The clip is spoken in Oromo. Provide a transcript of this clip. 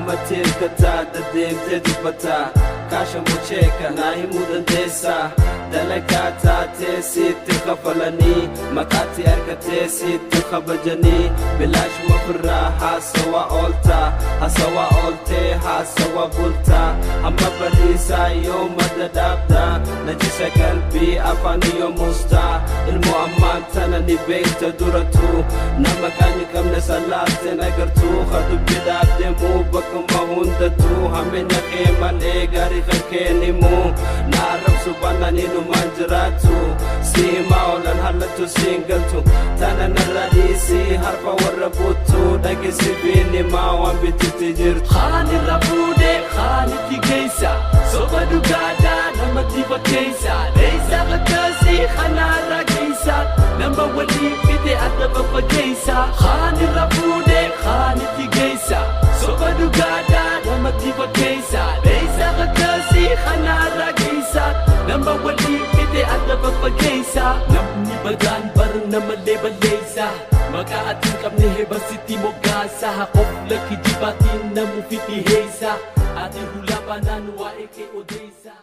matir kata da demte dubata kasha mucheka nahi mudan desa dalakata tesi tikafalani makati arkate si tikhabajani bilash mafra hasawa olte hasawa bulta amma balisa yom madadabda najisa qalbi afani yom musta ilmu amman tanani beita duratu namakani kamna salate nagartu khadu bidabde mu bakma hundatu hamena keman egari khakeni mu narab subhanani nu manjaratu sima olan halatu singaltu tanana radisi harfa warabutu dagisi bini mawan bititijirtu khani rabude khani tigesa sobadu gada namadiva kesa leisa qadasi khanara kesa number wali bide adaba kesa khani rabude khani tigesa sobadu gada namadiva kesa leisa qadasi khanara kesa number wali bide adaba kesa namni badan bar namale balesa maka ating kamni heba city mo gasa hakof laki jibatin na mufiti hesa ati hulabanan wa eke odesa